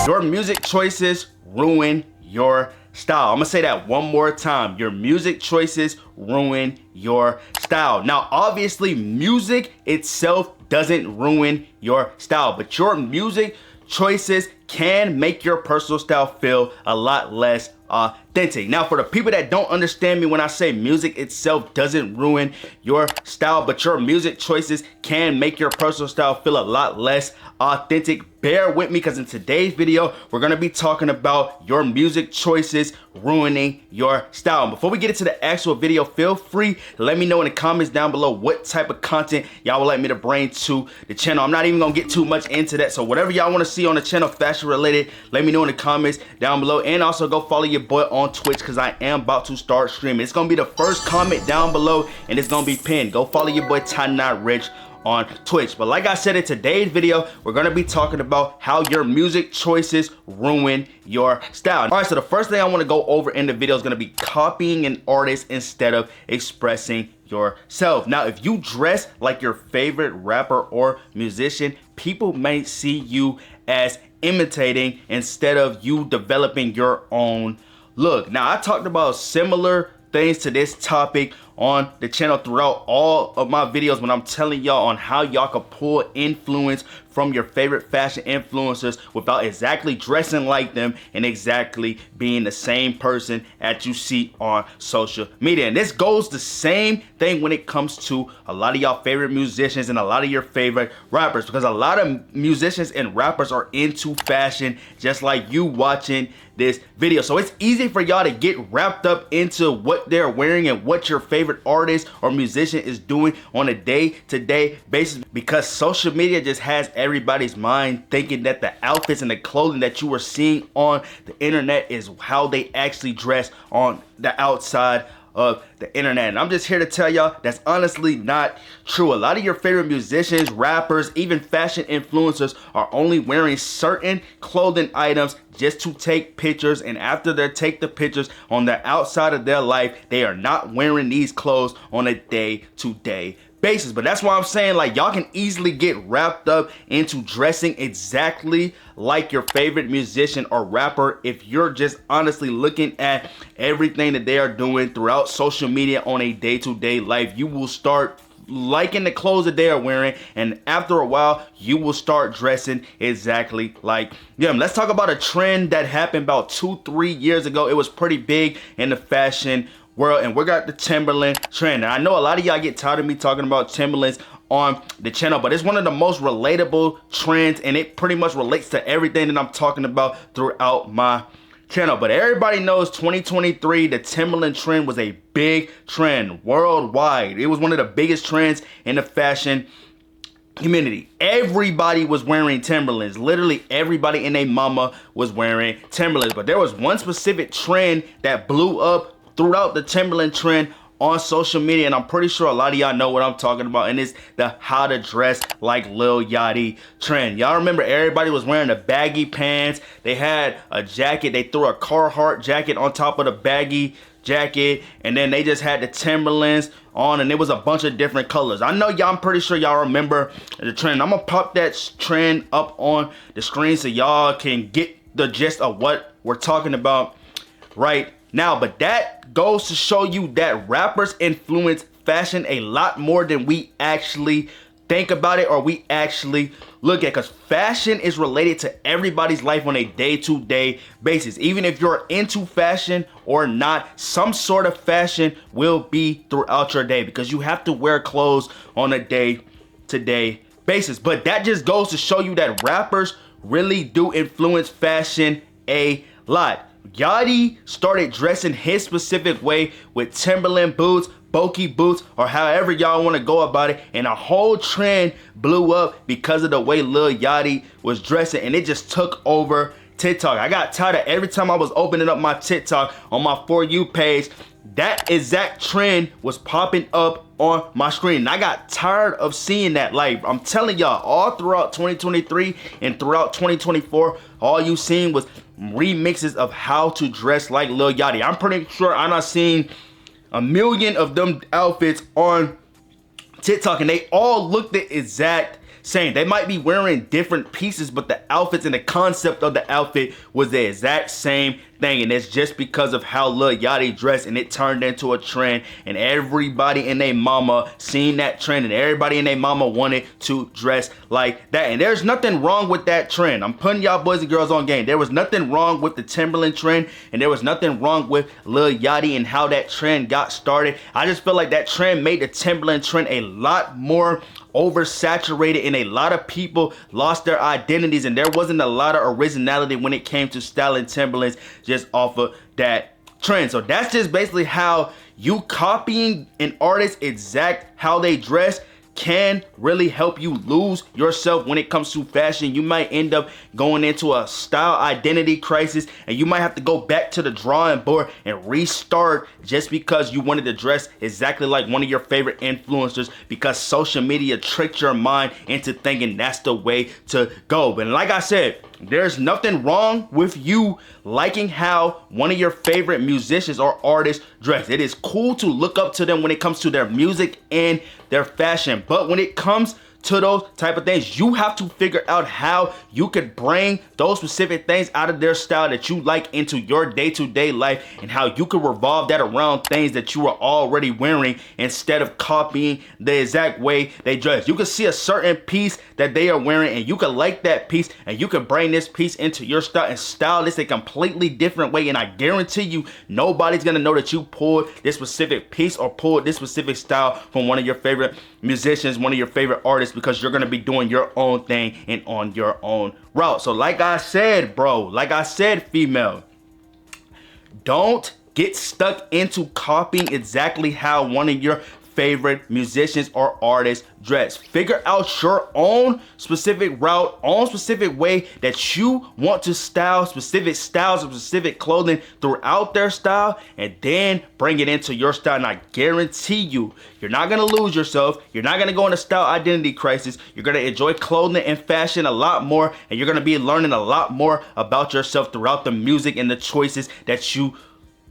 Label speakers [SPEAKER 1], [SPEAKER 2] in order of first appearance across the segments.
[SPEAKER 1] Your music choices ruin your style. I'm gonna say that one more time. Your music choices ruin your style. Now, obviously, music itself doesn't ruin your style, but your music choices can make your personal style feel a lot less authentic. Now, for the people that don't understand me when I say music itself doesn't ruin your style, but your music choices can make your personal style feel a lot less authentic, bear with me, because in today's video, we're gonna be talking about your music choices ruining your style. And before we get into the actual video, feel free to let me know in the comments down below what type of content y'all would like me to bring to the channel. I'm not even gonna get too much into that, so whatever y'all wanna see on the channel fashion related, let me know in the comments down below. And also go follow your boy on Twitch, because I am about to start streaming. It's gonna be the first comment down below and it's gonna be pinned. Go follow your boy Ty Rich on Twitch. But like I said, in today's video, we're gonna be talking about how your music choices ruin your style. All right, so the first thing I wanna go over in the video is gonna be copying an artist instead of expressing yourself. Now, if you dress like your favorite rapper or musician, people may see you as imitating instead of you developing your own look. Now, I talked about similar things to this topic on the channel throughout all of my videos when I'm telling y'all on how y'all can pull influence from your favorite fashion influencers without exactly dressing like them and exactly being the same person that you see on social media. And this goes the same thing when it comes to a lot of y'all favorite musicians and a lot of your favorite rappers, because a lot of musicians and rappers are into fashion just like you watching this video. So it's easy for y'all to get wrapped up into what they're wearing and what your favorite artist or musician is doing on a day-to-day basis, because social media just has everybody's mind thinking that the outfits and the clothing that you are seeing on the internet is how they actually dress on the outside of the internet. And I'm just here to tell y'all that's honestly not true. A lot of your favorite musicians, rappers, even fashion influencers are only wearing certain clothing items just to take pictures, and after they take the pictures on the outside of their life, they are not wearing these clothes on a day-to-day basis. But that's why I'm saying, like, y'all can easily get wrapped up into dressing exactly like your favorite musician or rapper if you're just honestly looking at everything that they are doing throughout social media on a day-to-day life. You will start liking the clothes that they are wearing, and after a while you will start dressing exactly like them. Let's talk about a trend that happened about 2-3 years ago. It was pretty big in the fashion world, and we got the Timberland trend. And I know a lot of y'all get tired of me talking about Timberlands on the channel, but it's one of the most relatable trends, and it pretty much relates to everything that I'm talking about throughout my channel. But everybody knows 2023, the Timberland trend was a big trend worldwide. It was one of the biggest trends in the fashion community. Everybody was wearing Timberlands. Literally everybody and their mama was wearing Timberlands. But there was one specific trend that blew up throughout the Timberland trend on social media, and I'm pretty sure a lot of y'all know what I'm talking about, and it's the how to dress like Lil Yachty trend. Y'all remember everybody was wearing the baggy pants, they had a jacket, they threw a Carhartt jacket on top of the baggy jacket, and then they just had the Timberlands on, and it was a bunch of different colors. I know y'all, I'm pretty sure y'all remember the trend. I'm gonna pop that trend up on the screen so y'all can get the gist of what we're talking about right now. But that goes to show you that rappers influence fashion a lot more than we actually think about it or we actually look at, because fashion is related to everybody's life on a day-to-day basis. Even if you're into fashion or not, some sort of fashion will be throughout your day, because you have to wear clothes on a day-to-day basis. But that just goes to show you that rappers really do influence fashion a lot. Yachty started dressing his specific way with Timberland boots, bulky boots, or however y'all want to go about it, and a whole trend blew up because of the way Lil Yachty was dressing, and it just took over TikTok. I got tired of every time I was opening up my TikTok on my For You page, that exact trend was popping up on my screen, and I got tired of seeing that. Like, I'm telling y'all, all throughout 2023 and throughout 2024, all you seen was remixes of how to dress like Lil Yachty. I'm pretty sure I'm not seeing a million of them outfits on TikTok, and they all looked the exact same. They might be wearing different pieces, but the outfits and the concept of the outfit was the exact same thing. And it's just because of how Lil Yachty dressed, and it turned into a trend, and everybody and their mama seen that trend, and everybody and their mama wanted to dress like that. And there's nothing wrong with that trend. I'm putting y'all boys and girls on game. There was nothing wrong with the Timberland trend, and there was nothing wrong with Lil Yachty and how that trend got started. I just feel like that trend made the Timberland trend a lot more oversaturated, and a lot of people lost their identities, and there wasn't a lot of originality when it came to styling Timberlands just off of that trend. So that's just basically how you copying an artist exact how they dress can really help you lose yourself when it comes to fashion. You might end up going into a style identity crisis, and you might have to go back to the drawing board and restart just because you wanted to dress exactly like one of your favorite influencers, because social media tricked your mind into thinking that's the way to go. But like I said, there's nothing wrong with you liking how one of your favorite musicians or artists dress. It is cool to look up to them when it comes to their music and their fashion. But when it comes to those type of things, you have to figure out how you could bring those specific things out of their style that you like into your day-to-day life, and how you could revolve that around things that you are already wearing instead of copying the exact way they dress. You can see a certain piece that they are wearing, and you can like that piece, and you can bring this piece into your style and style this a completely different way, and I guarantee you nobody's gonna know that you pulled this specific piece or pulled this specific style from one of your favorite musicians, one of your favorite artists, because you're gonna be doing your own thing and on your own route. So like I said, bro, like I said, female, don't get stuck into copying exactly how one of your favorite musicians or artists dress. Figure out your own specific route, own specific way that you want to style specific styles of specific clothing throughout their style, and then bring it into your style. And I guarantee you, you're not gonna lose yourself. You're not gonna go into style identity crisis. You're gonna enjoy clothing and fashion a lot more, and you're gonna be learning a lot more about yourself throughout the music and the choices that you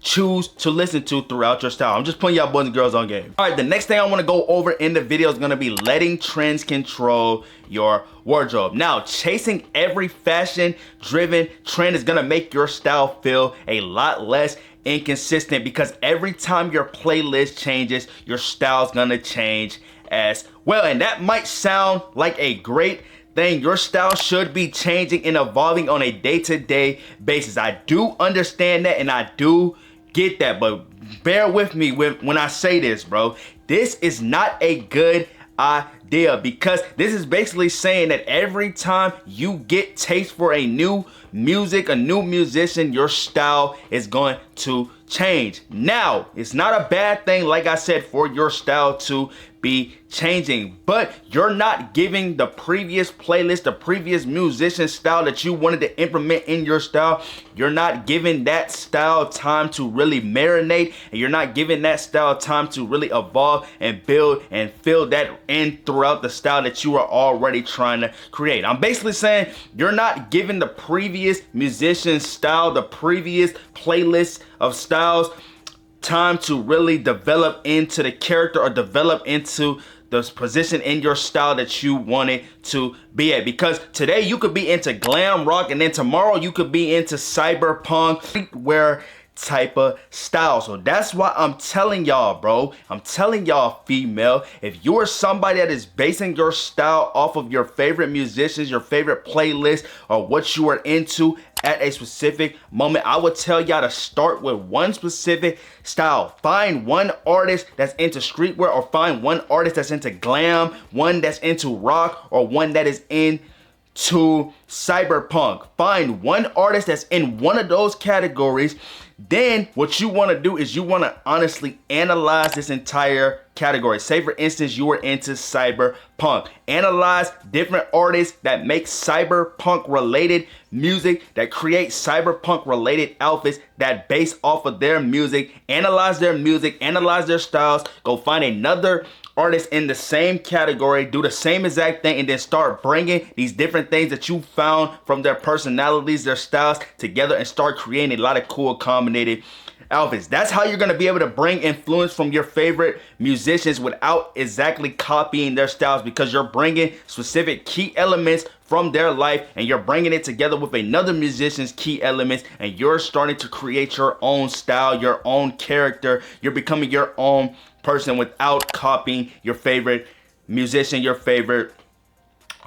[SPEAKER 1] choose to listen to throughout your style. I'm just putting y'all boys and girls on game. All right, the next thing I want to go over in the video is going to be letting trends control your wardrobe. Now, chasing every fashion driven trend is going to make your style feel a lot less inconsistent, because every time your playlist changes, your style's going to change as well. And that might sound like a great thing. Your style should be changing and evolving on a day-to-day basis. I do understand that, and I do get that, but bear with me when I say this, bro. This is not a good idea, because this is basically saying that every time you get taste for a new music, a new musician, your style is going to change. Now, it's not a bad thing, like I said, for your style to be changing, but you're not giving the previous playlist, the previous musician style that you wanted to implement in your style, you're not giving that style time to really marinate, and you're not giving that style time to really evolve and build and fill that in throughout the style that you are already trying to create. I'm basically saying you're not giving the previous musician style, the previous playlist of styles, time to really develop into the character or develop into the position in your style that you wanted to be at. Because today you could be into glam rock, and then tomorrow you could be into cyberpunk, where type of style. So that's why I'm telling y'all, bro, I'm telling y'all, female, if you are somebody that is basing your style off of your favorite musicians, your favorite playlist, or what you are into at a specific moment, I would tell y'all to start with one specific style. Find one artist that's into streetwear, or find one artist that's into glam, one that's into rock, or one that is into cyberpunk. Find one artist that's in one of those categories. Then what you want to do is you want to honestly analyze this entire category. Say for instance you were into cyberpunk. Analyze different artists that make cyberpunk related music, that create cyberpunk related outfits that base off of their music. Analyze their music, analyze their styles. Go find another artists in the same category, do the same exact thing, and then start bringing these different things that you found from their personalities, their styles together, and start creating a lot of cool combinated outfits. That's how you're going to be able to bring influence from your favorite musicians musicians without exactly copying their styles, because you're bringing specific key elements from their life and you're bringing it together with another musician's key elements, and you're starting to create your own style, your own character. You're becoming your own person without copying your favorite musician, your favorite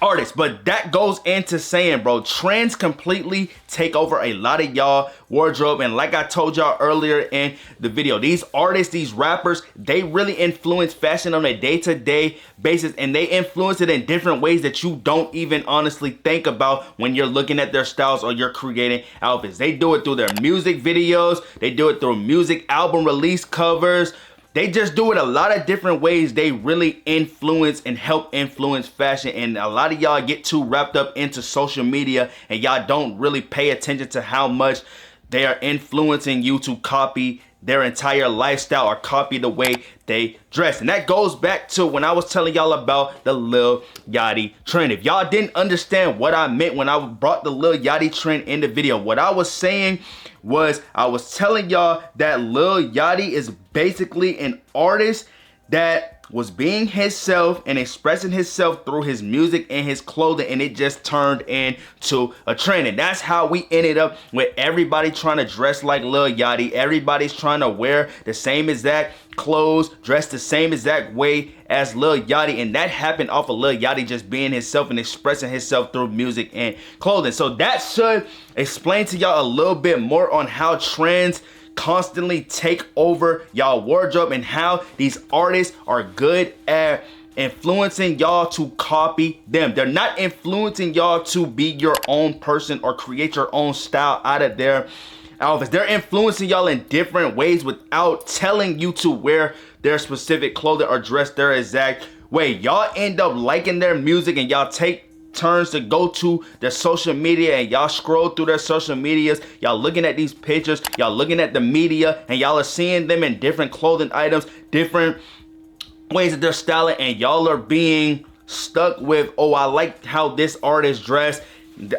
[SPEAKER 1] artist. But that goes into saying, bro, trends completely take over a lot of y'all wardrobe. And like I told y'all earlier in the video, these artists, these rappers, they really influence fashion on a day-to-day basis, and they influence it in different ways that you don't even honestly think about when you're looking at their styles or you're creating outfits. They do it through their music videos, they do it through music album release covers. They just do it a lot of different ways. They really influence and help influence fashion. And a lot of y'all get too wrapped up into social media and y'all don't really pay attention to how much they are influencing you to copy their entire lifestyle or copy the way they dress. And that goes back to when I was telling y'all about the Lil Yachty trend. If y'all didn't understand what I meant when I brought the Lil Yachty trend in the video, what I was saying was I was telling y'all that Lil Yachty is basically an artist that was being himself and expressing himself through his music and his clothing, and it just turned into a trend. And that's how we ended up with everybody trying to dress like Lil Yachty. Everybody's trying to wear the same exact clothes, dress the same exact way as Lil Yachty, and that happened off of Lil Yachty just being himself and expressing himself through music and clothing. So that should explain to y'all a little bit more on how trends constantly take over y'all wardrobe and how these artists are good at influencing y'all to copy them. They're not influencing y'all to be your own person or create your own style out of their outfits. They're influencing y'all in different ways without telling you to wear their specific clothing or dress their exact way. Y'all end up liking their music and y'all take turns to go to their social media and y'all scroll through their social medias. Y'all looking at these pictures, y'all looking at the media, and y'all are seeing them in different clothing items, different ways that they're styling, and y'all are being stuck with, oh, I like how this artist dressed.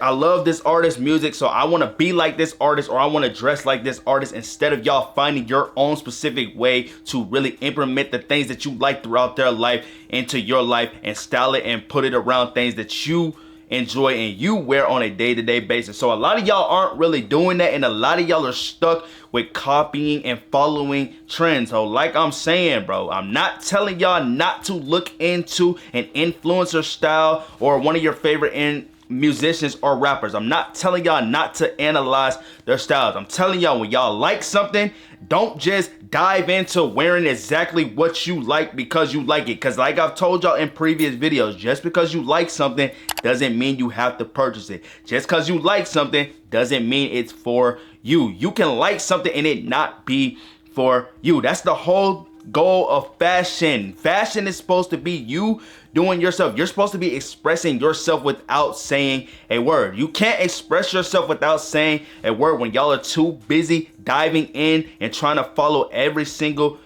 [SPEAKER 1] I love this artist's music, so I want to be like this artist, or I want to dress like this artist, instead of y'all finding your own specific way to really implement the things that you like throughout their life into your life and style it and put it around things that you enjoy and you wear on a day-to-day basis. So a lot of y'all aren't really doing that, and a lot of y'all are stuck with copying and following trends. So like I'm saying, bro, I'm not telling y'all not to look into an influencer style or one of your favorite musicians or rappers. I'm not telling y'all not to analyze their styles. I'm telling y'all, when y'all like something, don't just dive into wearing exactly what you like because you like it. Because like I've told y'all in previous videos, just because you like something doesn't mean you have to purchase it. Just because you like something doesn't mean it's for you. You can like something and it not be for you. That's the whole goal of fashion. Fashion is supposed to be you doing yourself. You're supposed to be expressing yourself without saying a word. You can't express yourself without saying a word when y'all are too busy diving in and trying to follow every single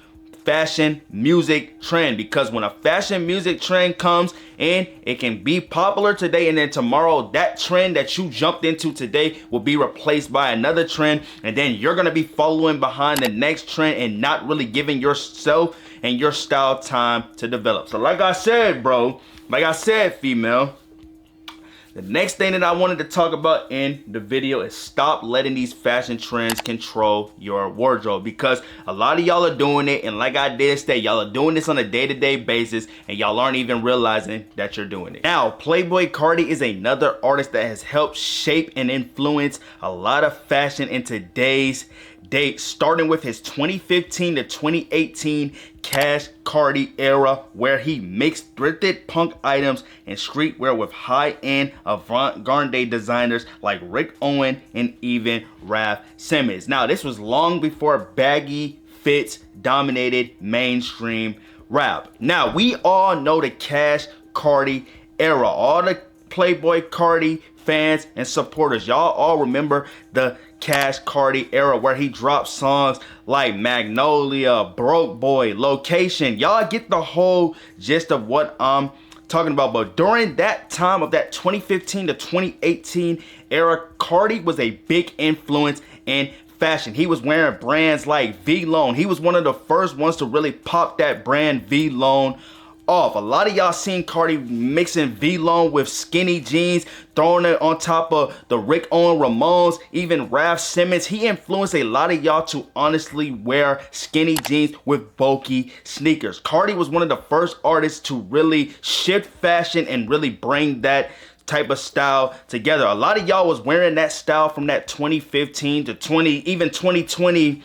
[SPEAKER 1] fashion music trend. Because when a fashion music trend comes in, it can be popular today, and then tomorrow that trend that you jumped into today will be replaced by another trend, and then you're gonna be following behind the next trend and not really giving yourself and your style time to develop. So like I said, bro, like I said, female, the next thing that I wanted to talk about in the video is stop letting these fashion trends control your wardrobe, because a lot of y'all are doing it, and like I did say, y'all are doing this on a day-to-day basis and y'all aren't even realizing that you're doing it. Now, Playboi Carti is another artist that has helped shape and influence a lot of fashion in today's date, starting with his 2015 to 2018 Cash Carti era, where he mixed thrifted punk items and streetwear with high-end avant-garde designers like Rick Owen and even Raf Simons. Now, this was long before baggy fits dominated mainstream rap. Now, we all know the Cash Carti era. All the Playboi Carti fans and supporters, y'all all remember the Cash Carti era, where he dropped songs like Magnolia, Broke Boy, Location. Y'all get the whole gist of what I'm talking about. But during that time of that 2015 to 2018 era, Carti was a big influence in fashion. He was wearing brands like V-Lone. He was one of the first ones to really pop that brand V-Lone off. A lot of y'all seen Cardi mixing V-Lone with skinny jeans, throwing it on top of the Rick Owens Ramones, even Raf Simons. He influenced a lot of y'all to honestly wear skinny jeans with bulky sneakers. Cardi was one of the first artists to really shift fashion and really bring that type of style together. A lot of y'all was wearing that style from that 2015 to 2020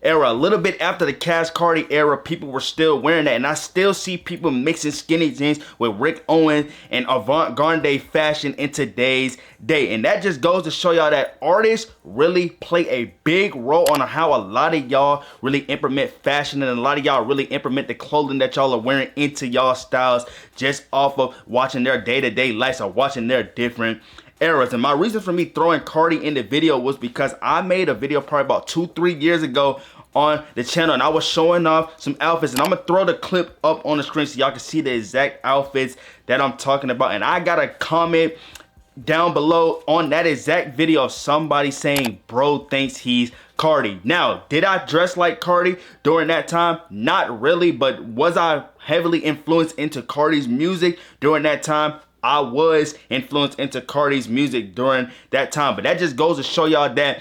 [SPEAKER 1] era. A little bit after the Cash Cardi era, people were still wearing that, and I still see people mixing skinny jeans with Rick Owens and avant-garde fashion in today's day. And that just goes to show y'all that artists really play a big role on how a lot of y'all really implement fashion, and a lot of y'all really implement the clothing that y'all are wearing into y'all styles just off of watching their day-to-day lives or watching their different eras. And my reason for me throwing Cardi in the video was because I made a video probably about 2-3 years ago on the channel, and I was showing off some outfits, and I'm gonna throw the clip up on the screen so y'all can see the exact outfits that I'm talking about. And I got a comment down below on that exact video of somebody saying bro thinks he's Cardi. Now, did I dress like Cardi during that time? Not really, but was I heavily influenced into Cardi's music during that time? I was influenced into Cardi's music during that time. But that just goes to show y'all that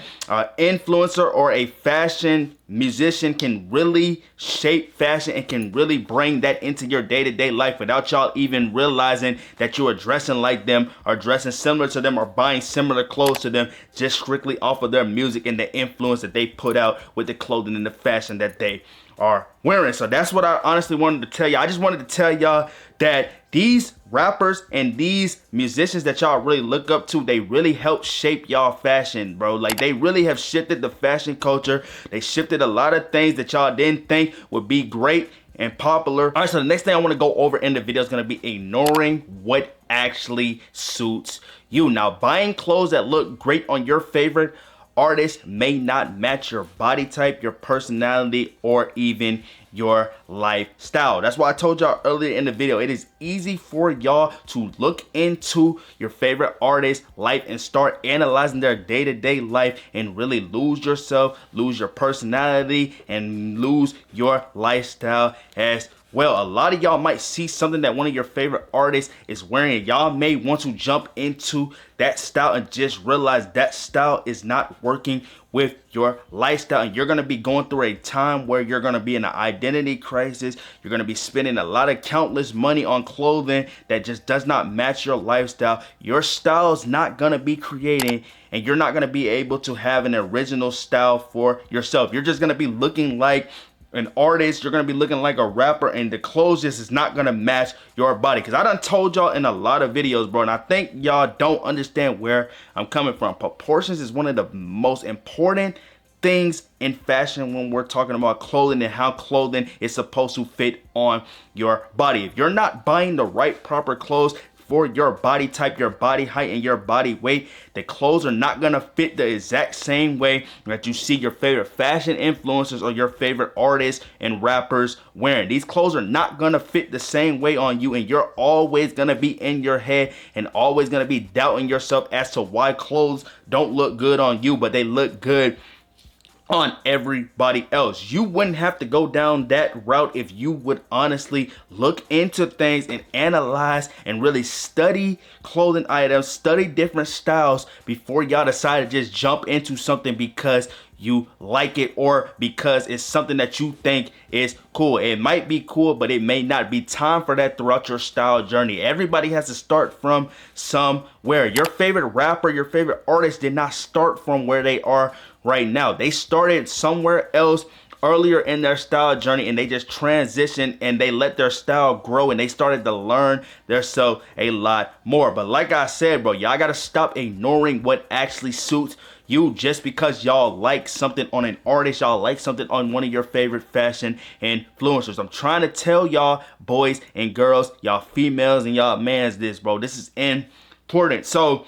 [SPEAKER 1] influencer or a fashion musician can really shape fashion and can really bring that into your day-to-day life without y'all even realizing that you are dressing like them or dressing similar to them or buying similar clothes to them, just strictly off of their music and the influence that they put out with the clothing and the fashion that they are wearing. So that's what I honestly wanted to tell y'all. I just wanted to tell y'all that these rappers and these musicians that y'all really look up to, they really help shape y'all fashion, bro. Like, they really have shifted the fashion culture. They shifted a lot of things that y'all didn't think would be great and popular. All right, so the next thing I want to go over in the video is going to be ignoring what actually suits you. Now, buying clothes that look great on your favorite artist may not match your body type, your personality, or even your lifestyle. That's why I told y'all earlier in the video, it is easy for y'all to look into your favorite artist's life and start analyzing their day-to-day life and really lose yourself, lose your personality, and lose your lifestyle as well. A lot of y'all might see something that one of your favorite artists is wearing, and y'all may want to jump into that style and just realize that style is not working with your lifestyle, and you're going to be going through a time where you're going to be in an identity crisis. You're going to be spending a lot of countless money on clothing that just does not match your lifestyle. Your style is not going to be creating, and you're not going to be able to have an original style for yourself. You're just going to be looking like an artist, you're gonna be looking like a rapper, and the clothes just is not gonna match your body. Because I done told y'all in a lot of videos, bro, and I think y'all don't understand where I'm coming from. Proportions is one of the most important things in fashion when we're talking about clothing and how clothing is supposed to fit on your body. If you're not buying the right proper clothes for your body type, your body height, and your body weight, the clothes are not gonna fit the exact same way that you see your favorite fashion influencers or your favorite artists and rappers wearing. These clothes are not gonna fit the same way on you, and you're always gonna be in your head and always gonna be doubting yourself as to why clothes don't look good on you, but they look good on everybody else. You wouldn't have to go down that route if you would honestly look into things and analyze and really study clothing items, study different styles before y'all decide to just jump into something because you like it or because it's something that you think is cool. It might be cool, but it may not be. Time for that throughout your style journey. Everybody has to start from somewhere. Your favorite rapper, your favorite artist did not start from where they are right now. They started somewhere else earlier in their style journey, and they just transitioned and they let their style grow, and they started to learn themselves a lot more. But like I said, bro, y'all gotta stop ignoring what actually suits you just because y'all like something on an artist, y'all like something on one of your favorite fashion influencers. I'm trying to tell y'all boys and girls, y'all females and y'all mans this, bro. This is important. So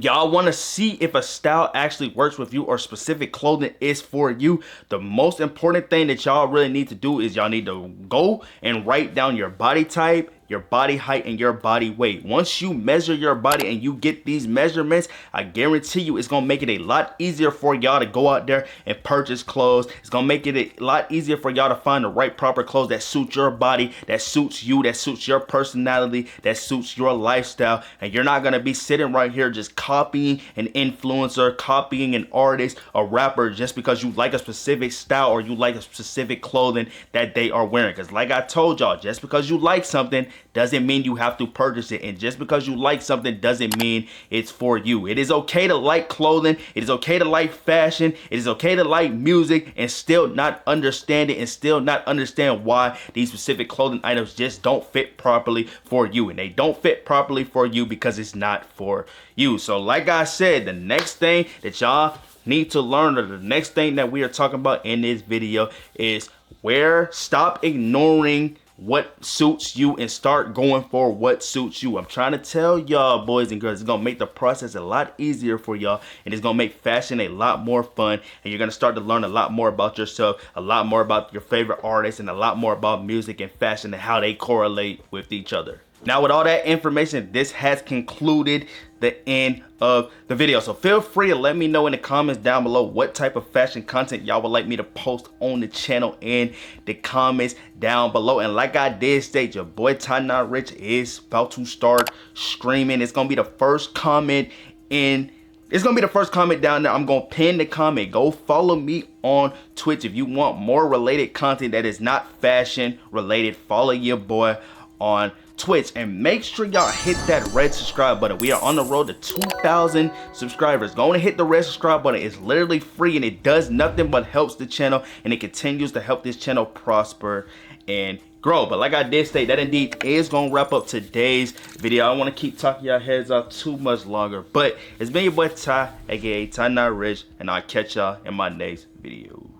[SPEAKER 1] y'all want to see if a style actually works with you or specific clothing is for you. The most important thing that y'all really need to do is y'all need to go and write down your body type, your body height and your body weight. Once you measure your body and you get these measurements, I guarantee you it's gonna make it a lot easier for y'all to go out there and purchase clothes. It's gonna make it a lot easier for y'all to find the right proper clothes that suit your body, that suits you, that suits your personality, that suits your lifestyle. And you're not gonna be sitting right here just copying an influencer, copying an artist, a rapper, just because you like a specific style or you like a specific clothing that they are wearing. Because like I told y'all, just because you like something doesn't mean you have to purchase it. And just because you like something doesn't mean it's for you. It is okay to like clothing. It is okay to like fashion. It is okay to like music and still not understand it and still not understand why these specific clothing items just don't fit properly for you. And they don't fit properly for you because it's not for you. So like I said, the next thing that y'all need to learn, or the next thing that we are talking about in this video, is stop ignoring what suits you and start going for what suits you. I'm trying to tell y'all, boys and girls, it's gonna make the process a lot easier for y'all, and it's gonna make fashion a lot more fun, and you're gonna start to learn a lot more about yourself, a lot more about your favorite artists, and a lot more about music and fashion and how they correlate with each other. Now, with all that information, this has concluded the end of the video. So feel free to let me know in the comments down below what type of fashion content y'all would like me to post on the channel in the comments down below. And like I did state, your boy Ty Not Rich is about to start streaming. It's gonna be the first comment down there. I'm gonna pin the comment. Go follow me on Twitch if you want more related content that is not fashion related. Follow your boy on Twitch, and make sure y'all hit that red subscribe button. We are on the road to 2,000 subscribers. Go and hit the red subscribe button. It's literally free, and it does nothing but helps the channel, and it continues to help this channel prosper and grow. But like I did state, that indeed is gonna wrap up today's video. I don't want to keep talking y'all heads off too much longer, but it's been your boy Ty, aka Ty Not Rich, and I'll catch y'all in my next video.